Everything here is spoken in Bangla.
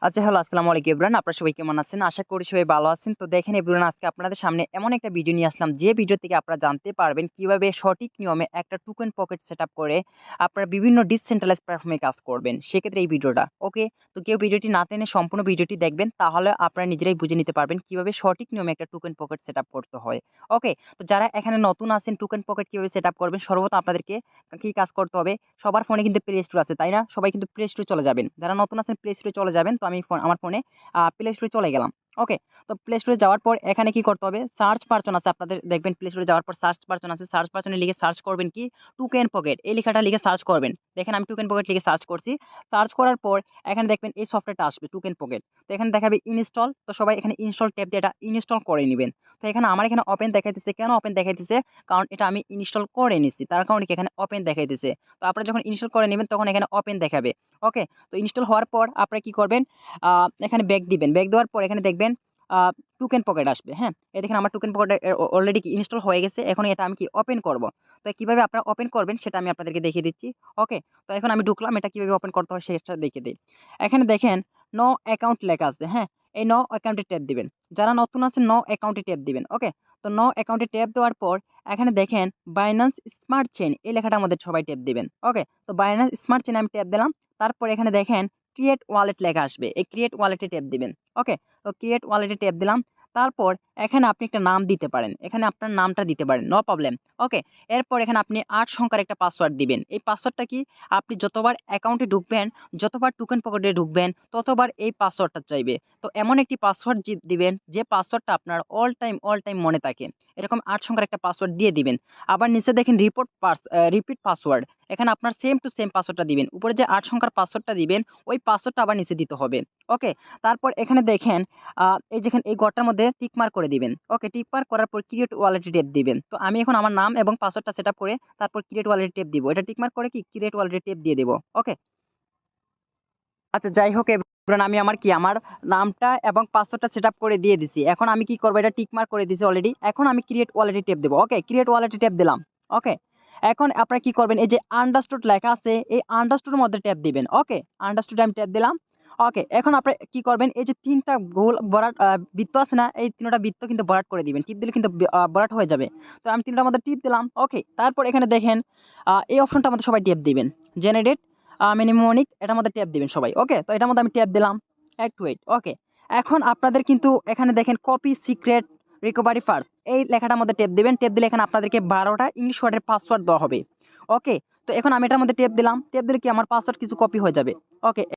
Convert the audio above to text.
আচ্ছা, হ্যালো, আসসালামু আলাইকুম এভরিওয়ান। আপনারা সবাই কেমন আছেন? আশা করি সবাই ভালো আছেন। তো দেখেন এভরিওয়ান, আজকে আপনাদের সামনে এমন একটা ভিডিও নিয়ে আসলাম, যে ভিডিও থেকে আপনারা জানতে পারবেন কিভাবে সঠিক নিয়মে একটা টোকেন পকেট সেটআপ করে আপনারা বিভিন্ন ডিসেন্ট্রালাইজড প্ল্যাটফর্মে কাজ করবেন। সেক্ষেত্রে এই ভিডিওটা ওকে। তো কেউ ভিডিওটি না টেনে সম্পূর্ণ ভিডিওটি দেখবেন, তাহলে আপনারা নিজেরাই বুঝে নিতে পারবেন কিভাবে সঠিক নিয়মে একটা টোকেন পকেট সেটআপ করতে হয়। ওকে। তো যারা এখানে নতুন আছেন, টোকেন পকেট কিভাবে সেটআপ করবেন, সর্বপ্রথম আপনাদেরকে কি কাজ করতে হবে? সবার ফোনে কিন্তু প্লে স্টোর আছে, তাই না? সবাই কিন্তু প্লে স্টোরে চলে যাবেন। যারা নতুন আছেন প্লে স্টোরে চলে যাবেন। তো আমি আমার ফোনে প্লে স্টোরে চলে গেলাম। ওকে। তো প্লে স্টোরে যাওয়ার পর এখানে কি করতে হবে? সার্চ বাটন আছে, আপনাদের দেখবেন প্লে স্টোরে যাওয়ার পর সার্চ বাটন আছে। সার্চ বাটনে লিখে সার্চ করবেন কি টোকেন পকেট, এই লেখাটা লিখে সার্চ করবেন। দেখেন আমি টোকেন পকেট লিখে সার্চ করছি। সার্চ করার পর এখানে দেখবেন এই সফটওয়্যারটা আসবে, টোকেন পকেট। তো এখানে দেখাবে ইনস্টল। তো সবাই এখানে ইনস্টল ট্যাব দিয়ে এটা ইনস্টল করে নেবেন। তো এখানে আমার এখানে ওপেন দেখাইতেছে। কেন ওপেন দেখাইতেছে? কারণ এটা আমি ইনস্টল করে নিচ্ছি, তার কারণে কি এখানে ওপেন দেখাইতেছে। তো আপনারা যখন ইনস্টল করে নেবেন তখন এখানে ওপেন দেখাবে। ওকে। তো ইনস্টল হওয়ার পর আপনারা কি করবেন? এখানে ব্যাক দিবেন। ব্যাক দেওয়ার পর এখানে দেখবেন আ টোকেন পকেট আসবে। হ্যাঁ? এই দেখেন আমার টোকেন পকেট অলরেডি কি ইনস্টল হয়ে গেছে। এখন এটা আমি কি ওপেন করব। তো কিভাবে আপনারা ওপেন করবেন সেটা আমি আপনাদেরকে দেখিয়ে দিচ্ছি। ওকে। তো এখন আমি ঢুকলাম, এটা কিভাবে ওপেন করতে হয় সেটা দেখিয়ে দেই। এখানে দেখেন নো অ্যাকাউন্ট লেখা আছে। হ্যাঁ? এই নো অ্যাকাউন্টে ট্যাপ দিবেন। যারা নতুন আছেন নো অ্যাকাউন্টে ট্যাপ দিবেন। ওকে। তো নো অ্যাকাউন্টে ট্যাপ দেওয়ার পর এখানে দেখেন বাইন্যান্স স্মার্ট চেইন, এই লেখাটার মধ্যে সবাই ট্যাপ দিবেন। ওকে। তো বাইন্যান্স স্মার্ট চেইন আমি ট্যাপ দিলাম। তারপর এখানে দেখেন ক্রিয়েট ওয়ালেট লেখা আসবে। এই ক্রিয়েট ওয়ালেটে ট্যাপ দিবেন। ওকে। তো ক্রিয়েট ওয়ালেটে ট্যাপ দিলাম। তারপর এখানে আপনি একটা নাম দিতে পারেন। এখানে আপনার নামটা দিতে পারেন। No problem. ওকে। এরপর এখানে আপনি ৮ সংখ্যার একটা পাসওয়ার্ড দিবেন। এই পাসওয়ার্ডটা কি? আপনি যতবার অ্যাকাউন্টে ঢুকবেন, যতবার টোকেন পকেটে ঢুকবেন, ততবার এই পাসওয়ার্ডটা চাইবে। তো এমন একটি পাসওয়ার্ড দিবেন যে পাসওয়ার্ডটা আপনার অল টাইম মনে থাকে। এরকম ৮ সংখ্যার একটা পাসওয়ার্ড দিয়ে দিবেন। আবার নিচে দেখেন রিপিট পাসওয়ার্ড। এখানে আপনার সেম টু সেম পাসওয়ার্ডটা দিবেন। উপরে যে ৮ সংখ্যার পাসওয়ার্ডটা দিবেন, ওই পাসওয়ার্ডটা আবার নিচে দিতে হবে। ওকে। তারপর এখানে দেখেন এই যেখানে এই ঘরটার মধ্যে টিক মার্ক করে দিবেন। ওকে। টিক মার্ক করার পর ক্রিয়েট ওয়ালেটে ট্যাপ দিবেন। তো আমি এখন আমার নাম এবং পাসওয়ার্ডটা সেটআপ করে তারপর ক্রিয়েট ওয়ালেটে ট্যাপ দিব। এটা টিক মার্ক করে কি ক্রিয়েট ওয়ালেটে ট্যাপ দিয়ে দেব। ওকে। আচ্ছা, যাই হোক এবার আমি আমার নামটা এবং পাসওয়ার্ডটা সেটআপ করে দিয়ে দিছি। এখন আমি কি করব? এটা টিক মার্ক করে দিছি অলরেডি। এখন আমি ক্রিয়েট ওয়ালেটে ট্যাপ দেব। ওকে। ক্রিয়েট ওয়ালেটে ট্যাপ দিলাম। ওকে। এখন আপনারা কি করবেন? এই যে আন্ডারস্টুড লেখা আছে, এই আন্ডারস্টুড এর মধ্যে ট্যাপ দিবেন। ওকে। আন্ডারস্টুড আমি ট্যাপ দিলাম। ওকে। এখন আপনারা কি করবেন? এই যে ৩ টা গোল ভরাট বৃত্ত আছে না? এই ৩ টা বৃত্ত কিন্তু ভরাট করে দিবেন। টিপ দিলে কিন্তু ভরাট হয়ে যাবে। তো আমি ৩ টার মধ্যে টিপ দিলাম। ওকে। তারপর এখানে দেখেন এই অপশনটার মধ্যে সবাই ট্যাপ দিবেন। জেনারেট মেনিমোনিক, এটার মধ্যে ট্যাপ দিবেন সবাই। ওকে। তো এটার মধ্যে আমি ট্যাপ দিলাম। একটু ওয়েট। ওকে। এখন আপনাদের কিন্তু এখানে দেখেন কপি সিক্রেট রিকভারি ফার্স্ট, এই লেখাটার মধ্যে ট্যাপ দিবেন। ট্যাপ দিলে এখানে আপনাদেরকে ১২ টা ইংলিশ ওয়ার্ডের পাসওয়ার্ড দেওয়া হবে। ওকে। তো এখন আমি এটার মধ্যে ট্যাপ দিলাম। ট্যাপ দিলে কি আমার পাসওয়ার্ড কিছু কপি হয়ে যাবে। ওকে।